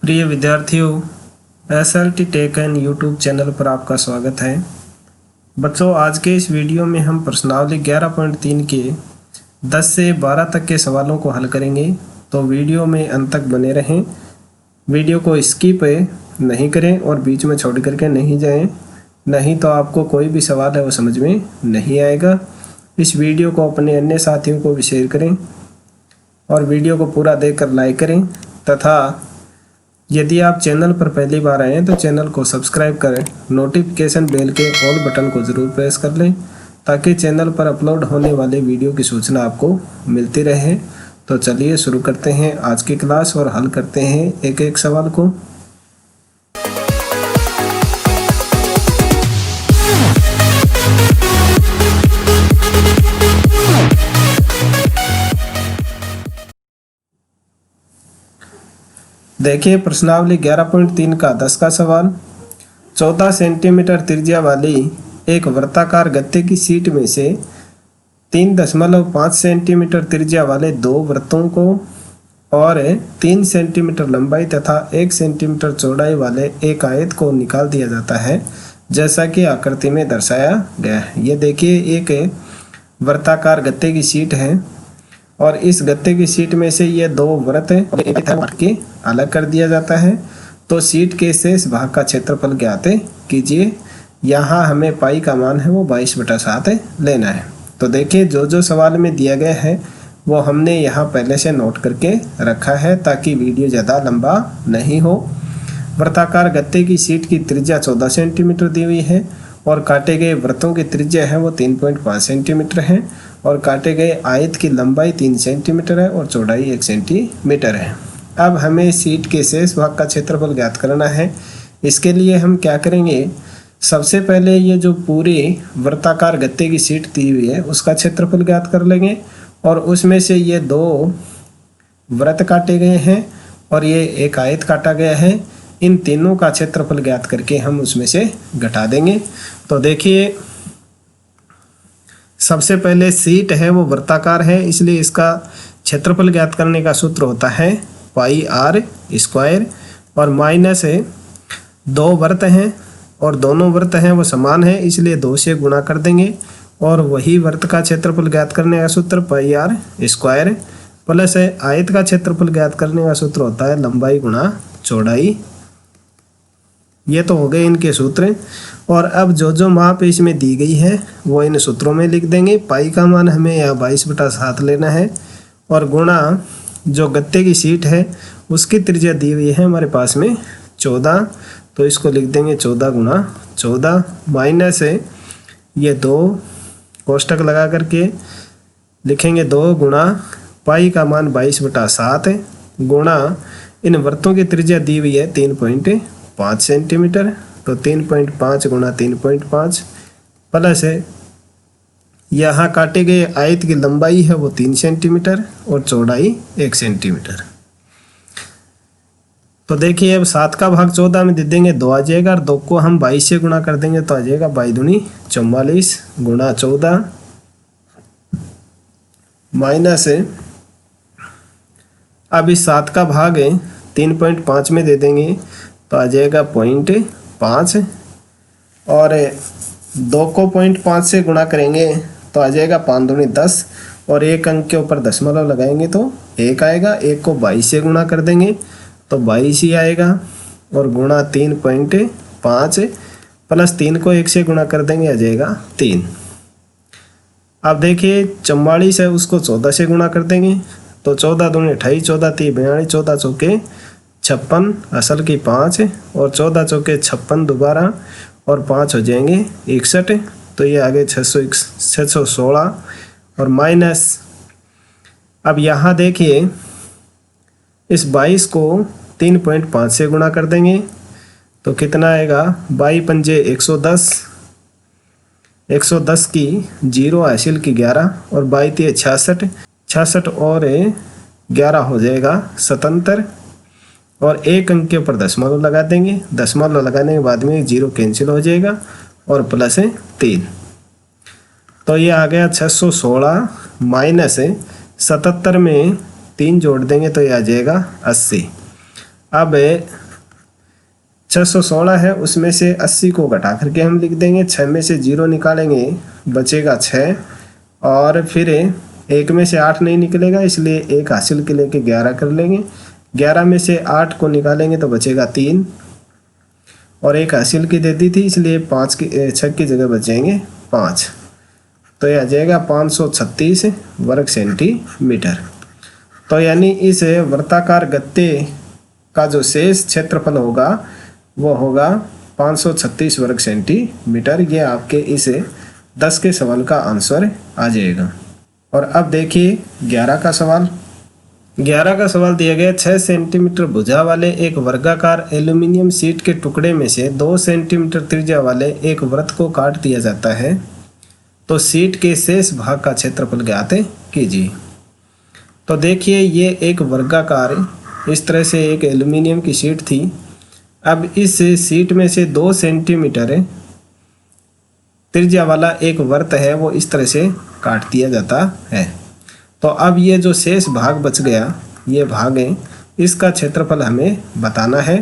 प्रिय विद्यार्थियों, SLT tech and YouTube channel पर आपका स्वागत है। बच्चों, आज के इस वीडियो में हम प्रश्नावली 11.3 के 10 से 12 तक के सवालों को हल करेंगे, तो वीडियो में अंत तक बने रहें। वीडियो को स्किप नहीं करें और बीच में छोड़ करके नहीं जाएं, नहीं तो आपको कोई भी सवाल है वो समझ में नहीं आएगा। इस वीडियो को अपने अन्य साथियों को भी शेयर करें और वीडियो को पूरा देखकर लाइक करें, तथा यदि आप चैनल पर पहली बार आए हैं तो चैनल को सब्सक्राइब करें, नोटिफिकेशन बेल के ऑल बटन को ज़रूर प्रेस कर लें ताकि चैनल पर अपलोड होने वाले वीडियो की सूचना आपको मिलती रहे। तो चलिए शुरू करते हैं आज की क्लास और हल करते हैं एक एक सवाल को। देखिए प्रश्नावली 11.3 का 10 का सवाल। 14 सेंटीमीटर त्रिज्या वाली एक वृत्ताकार गत्ते की शीट में से 3.5 सेंटीमीटर त्रिज्या वाले दो वृत्तों को और 3 सेंटीमीटर लंबाई तथा 1 सेंटीमीटर चौड़ाई वाले एक आयत को निकाल दिया जाता है, जैसा कि आकृति में दर्शाया गया है। ये देखिए एक वृत्ताकार गत्ते की शीट है और इस गत्ते की शीट में से ये दो वृत्त के अलग कर दिया जाता है। तो शीट के शेष भाग का क्षेत्रफल ज्ञात कीजिए। यहाँ हमें पाई का मान है वो 22/7 लेना है। तो देखिए जो सवाल में दिया गया है वो हमने यहाँ पहले से नोट करके रखा है ताकि वीडियो ज़्यादा लंबा नहीं हो। वृत्ताकार गत्ते की शीट की त्रिज्या 14 सेंटीमीटर दी हुई है और काटे गए वृत्तों की त्रिज्या है वो 3.5 सेंटीमीटर है और काटे गए आयत की लंबाई 3 सेंटीमीटर है और चौड़ाई 1 सेंटीमीटर है। अब हमें शीट के शेष भाग का क्षेत्रफल ज्ञात करना है। इसके लिए हम क्या करेंगे, सबसे पहले ये जो पूरी वृत्ताकार गत्ते की शीट दी हुई है उसका क्षेत्रफल ज्ञात कर लेंगे और उसमें से ये दो वृत्त काटे गए हैं और ये एक आयत काटा गया है। इन तीनों का क्षेत्रफल ज्ञात करके हम उसमें से घटा देंगे। तो देखिए सबसे पहले शीट है वो वृत्ताकार है, इसलिए इसका क्षेत्रफल ज्ञात करने का सूत्र होता है पाई आर स्क्वायर और माइनस है दो वृत्त हैं और दोनों वृत्त हैं वो समान है, इसलिए 2 से गुणा कर देंगे और वही वृत्त का क्षेत्रफल ज्ञात करने का सूत्र पाई आर स्क्वायर प्लस है आयत का क्षेत्रफल ज्ञात करने का सूत्र होता है लंबाई गुणा चौड़ाई। ये तो हो गए इनके सूत्र। और अब जो माप इसमें दी गई है वो इन सूत्रों में लिख देंगे। पाई का मान हमें यहाँ 22/7 लेना है और गुणा जो गत्ते की शीट है उसकी त्रिज्या दी हुई है हमारे पास में 14, तो इसको लिख देंगे 14 गुणा 14 माइनस है ये 2 कोष्टक लगा करके लिखेंगे 2 गुणा पाई का मान 22/7 गुणा इन वृत्तों की त्रिज्या दी हुई है 3.5 सेंटीमीटर, तो 3.5 गुणा 3.5 प्लस है यहाँ काटे गए आयत की लंबाई है वो 3 सेंटीमीटर और चौड़ाई 1 सेंटीमीटर। तो देखिए अब 7 का भाग 14 में दे देंगे 2 आ जाएगा और 2 को हम 22 से गुणा कर देंगे तो आ जाएगा 22 दूनी 44 गुणा 14 माइनस है अब इस 7 का भाग 3.5 में दे देंगे तो आ जाएगा 0.5 और 2 को 0.5 से गुणा करेंगे तो आ जाएगा 5 दूनी 10 और एक अंक के ऊपर दशमलव लगाएंगे तो 1 आएगा। 1 को 22 से गुणा कर देंगे तो 22 ही आएगा और गुणा 3.5 प्लस 3 को 1 से गुणा कर देंगे आ जाएगा 3। अब देखिए 44 है उसको 14 से गुणा कर देंगे तो 14 दूनी 28 14 3 42 14 चौके 56 असल की 5 और 14 चौके 56 दोबारा और 5 हो जाएंगे 61, तो ये आगे 616 और माइनस अब यहाँ देखिए इस 22 को 3.5 से गुणा कर देंगे तो कितना आएगा 22 पंजे 110 110 की 0 हासिल की 11 और 22 66 और 11 हो जाएगा 77 और एक अंक के ऊपर दशमलव लगा देंगे। दशमलव लगाने के बाद में 0 कैंसिल हो जाएगा और प्लस 3, तो ये आ गया 616 माइनस 77 में 3 जोड़ देंगे तो ये आ जाएगा 80। अब 616 है, उसमें से 80 को घटा करके हम लिख देंगे। 6 में से 0 निकालेंगे, बचेगा 6, और फिर 1 में से 8 नहीं निकलेगा, इसलिए 1 हासिल के लेके 11 कर लेंगे। 11 में से 8 को निकालेंगे तो बचेगा 3, और 1 हासिल की दे दी थी, इसलिए 6 की जगह बचेंगे 5। तो यह आ जाएगा 536 वर्ग सेंटीमीटर। तो यानी इस वृत्ताकार गत्ते का जो शेष क्षेत्रफल होगा वो होगा 536 वर्ग सेंटीमीटर। ये आपके इस 10 के सवाल का आंसर आ जाएगा। और अब देखिए 11 का सवाल। 11 का सवाल दिया गया 6 सेंटीमीटर भुजा वाले एक वर्गाकार एल्यूमिनियम शीट के टुकड़े में से 2 सेंटीमीटर त्रिज्या वाले एक वृत्त को काट दिया जाता है, तो शीट के शेष भाग का क्षेत्रफल ज्ञात कीजिए। तो देखिए ये एक वर्गाकार इस तरह से एक एल्यूमिनियम की शीट थी। अब इस शीट में से 2 सेंटीमीटर त्रिज्या वाला एक वृत्त है, वो इस तरह से काट दिया जाता है। तो अब ये जो शेष भाग बच गया, ये भाग है, इसका क्षेत्रफल हमें बताना है।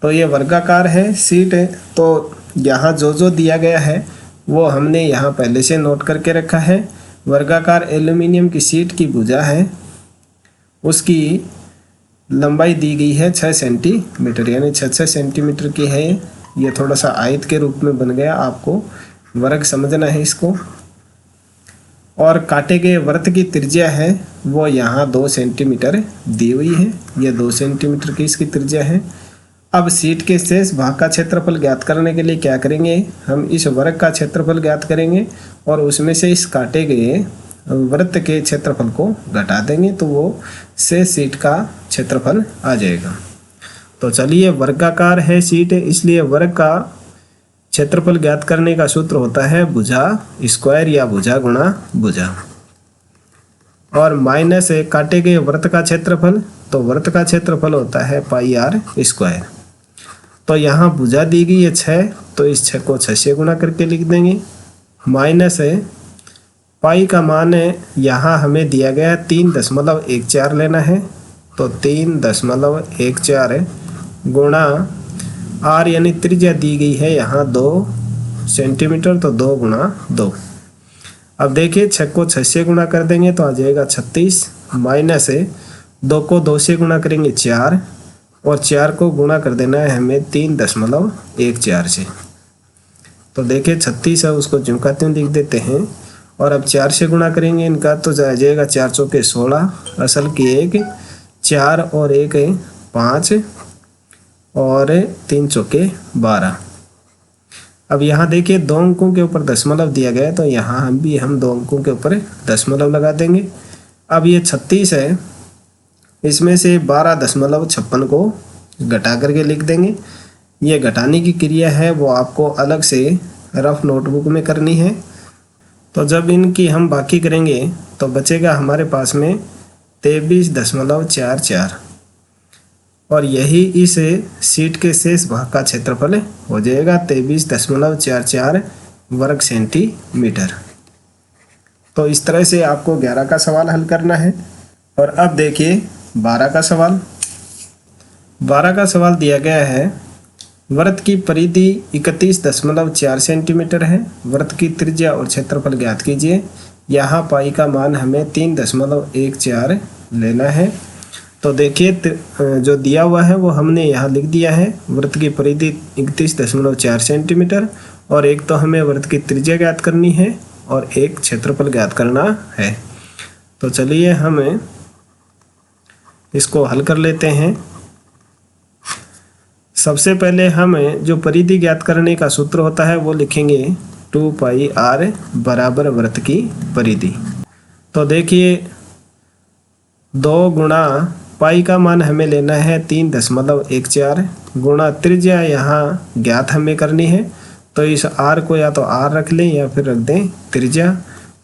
तो ये वर्गाकार है शीट है, तो यहाँ जो जो दिया गया है वो हमने यहाँ पहले से नोट करके रखा है। वर्गाकार एल्यूमिनियम की शीट की भुजा है, उसकी लंबाई दी गई है 6 सेंटीमीटर, यानी 6 सेंटीमीटर की है। ये थोड़ा सा आयत के रूप में बन गया, आपको वर्ग समझना है इसको। और काटे गए वृत्त की त्रिज्या है वो यहाँ 2 सेंटीमीटर दी हुई है, ये 2 सेंटीमीटर की इसकी त्रिज्या है। अब शीट के शेष भाग का क्षेत्रफल ज्ञात करने के लिए क्या करेंगे, हम इस वर्ग का क्षेत्रफल ज्ञात करेंगे और उसमें से इस काटे गए वृत्त के क्षेत्रफल को घटा देंगे, तो वो शेष शीट का क्षेत्रफल आ जाएगा। तो चलिए, वर्गाकार है शीट, इसलिए वर्ग का क्षेत्रफल ज्ञात करने का सूत्र होता है भुजा स्क्वायर या भुजा गुणा भुजा, और माइनस काटे गए वृत्त का क्षेत्रफल, तो वृत्त का क्षेत्रफल होता है पाई आर स्क्वायर। तो यहाँ भुजा दी गई है 6, तो इस 6 को 6 से गुणा करके लिख देंगे। माइनस पाई का मान यहाँ हमें दिया गया है 3.14 लेना है, तो 3.14 गुणा आर यानी त्रिज्या दी गई है यहाँ 2 सेंटीमीटर, तो 2 गुणा 2। अब देखिए 6 को 6 से गुणा कर देंगे तो आ जाएगा 36, माइनस 2 को 2 से गुणा करेंगे 4, और 4 को गुणा कर देना है हमें 3.14 से। तो देखिए 36 है, उसको चुमकाते हुए लिख देते हैं, और अब 4 से गुणा करेंगे इनका तो आ जाएगा 4 चौके 16, असल की 1, 4 और 1 5, और 3 चौके 12। अब यहाँ देखिए 2 अंकों के ऊपर दशमलव दिया गया है, तो यहाँ हम 2 अंकों के ऊपर दशमलव लगा देंगे। अब ये 36 है, इसमें से 12.56 को घटा करके लिख देंगे। ये घटाने की क्रिया है वो आपको अलग से रफ नोटबुक में करनी है। तो जब इनकी हम बाकी करेंगे तो बचेगा हमारे पास में 23.44, और यही इस शीट के शेष भाग का क्षेत्रफल हो जाएगा 23.44 वर्ग सेंटीमीटर। तो इस तरह से आपको 11 का सवाल हल करना है। और अब देखिए 12 का सवाल। 12 का सवाल दिया गया है, वृत्त की परिधि 31.4 सेंटीमीटर है, वृत्त की त्रिज्या और क्षेत्रफल ज्ञात कीजिए। यहाँ पाई का मान हमें 3.14 लेना है। तो देखिए जो दिया हुआ है वो हमने यहाँ लिख दिया है, वृत्त की परिधि 31.4 सेंटीमीटर, और एक तो हमें वृत्त की त्रिज्या ज्ञात करनी है और एक क्षेत्रफल ज्ञात करना है। तो चलिए हम इसको हल कर लेते हैं। सबसे पहले हम जो परिधि ज्ञात करने का सूत्र होता है वो लिखेंगे 2 पाई आर बराबर वृत्त की परिधि। तो देखिए 2 गुणा पाई का मान हमें लेना है 3.14 गुणा त्रिज्या यहाँ ज्ञात हमें करनी है, तो इस आर को या तो आर रख लें या फिर रख दें त्रिज्या,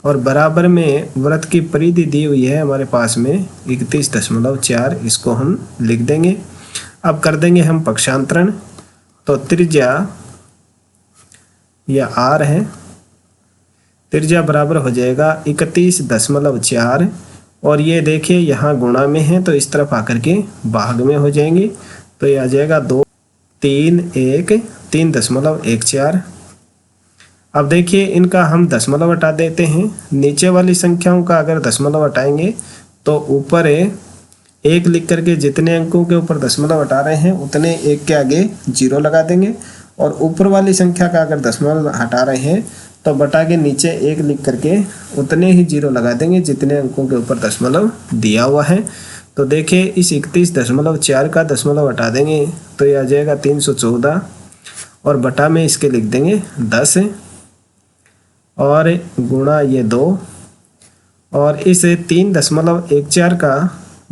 और बराबर में वृत्त की परिधि दी हुई है हमारे पास में 31.4, इसको हम लिख देंगे। अब कर देंगे हम पक्षांतरण, तो त्रिज्या या आर है, त्रिज्या बराबर हो जाएगा 31.4, और ये देखिए यहाँ गुणा में है तो इस तरफ आकर के भाग में हो जाएंगे, तो तो ये आ जाएगा 2 3 1 3.14। अब देखिए इनका हम दशमलव हटा देते हैं। नीचे वाली संख्याओं का अगर दशमलव हटाएंगे तो ऊपर एक लिख करके जितने अंकों के ऊपर दशमलव हटा रहे हैं उतने एक के आगे 0 लगा देंगे, और ऊपर वाली संख्या का अगर दशमलव हटा रहे हैं तो बटा के नीचे एक लिख करके उतने ही 0 लगा देंगे जितने अंकों के ऊपर दशमलव दिया हुआ है। तो देखिए इस 31.4 का दशमलव हटा देंगे तो ये आ जाएगा 314, और बटा में इसके लिख देंगे 10, और गुणा ये 2, और इस 3.14 का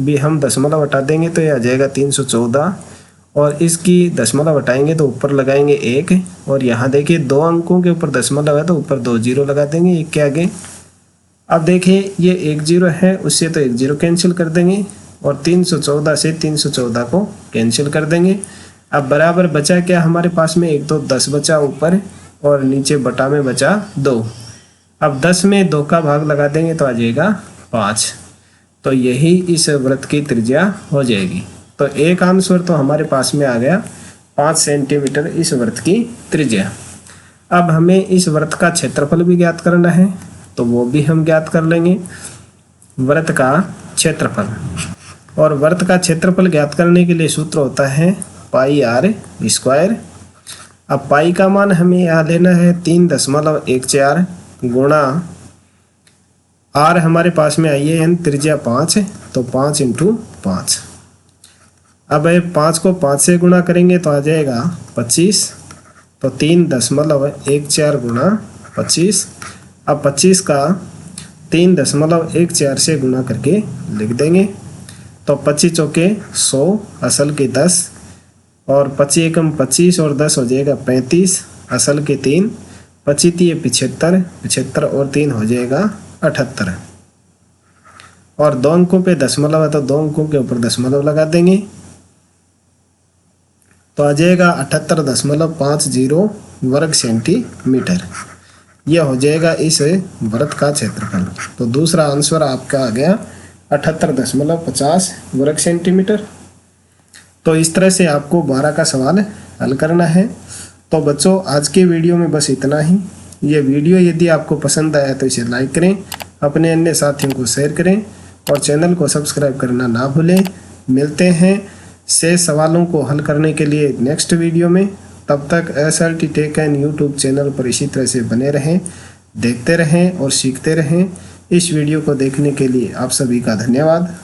भी हम दशमलव हटा देंगे तो ये आ जाएगा 314, और इसकी दशमलव हटाएंगे तो ऊपर लगाएंगे 1, और यहाँ देखिए 2 अंकों के ऊपर दशमलव है तो ऊपर 2 0 लगा देंगे एक के आगे। अब देखिए ये 1 0 है, उससे तो 1 0 कैंसिल कर देंगे, और 314 से 314 को कैंसिल कर देंगे। अब बराबर बचा क्या हमारे पास में, 1 तो 10 बचा ऊपर, और नीचे बटा में बचा 2। अब 10 में 2 का भाग लगा देंगे तो आ जाएगा 5। तो यही इस वृत्त की त्रिज्या हो जाएगी। तो एक आंसर तो हमारे पास में आ गया 5 सेंटीमीटर इस वृत्त की त्रिज्या। अब हमें इस वृत्त का क्षेत्रफल भी ज्ञात करना है, तो वो भी हम ज्ञात कर लेंगे। वृत्त का क्षेत्रफल, और वृत्त का क्षेत्रफल ज्ञात करने के लिए सूत्र होता है पाई आर स्क्वायर। अब पाई का मान हमें यहाँ लेना है 3.14 गुणा आर हमारे पास में आई है त्रिज्या 5, तो 5 × 5। अब 5 को 5 से गुणा करेंगे तो आ जाएगा 25, तो 3.14 गुणा 25। अब 25 का 3.14 से गुणा करके लिख देंगे, तो 25 चौके 100 असल के 10, और 25 एकम 25 और 10 हो जाएगा 35 असल के 3, 25 75, 75 और 3 हो जाएगा 78, और 2 अंकों पे दशमलव है तो 2 अंकों के ऊपर दशमलव लगा देंगे तो आ जाएगा 78.50 वर्ग सेंटीमीटर। यह हो जाएगा इस वृत्त का क्षेत्रफल। तो दूसरा आंसर आपका आ गया 78.50 वर्ग सेंटीमीटर। तो इस तरह से आपको 12 का सवाल हल करना है। तो बच्चों आज के वीडियो में बस इतना ही। ये वीडियो यदि आपको पसंद आया तो इसे लाइक करें, अपने अन्य साथियों को शेयर करें, और चैनल को सब्सक्राइब करना ना भूलें। मिलते हैं शेष सवालों को हल करने के लिए नेक्स्ट वीडियो में। तब तक SRT tech and YouTube channel पर इसी तरह से बने रहें, देखते रहें और सीखते रहें। इस वीडियो को देखने के लिए आप सभी का धन्यवाद।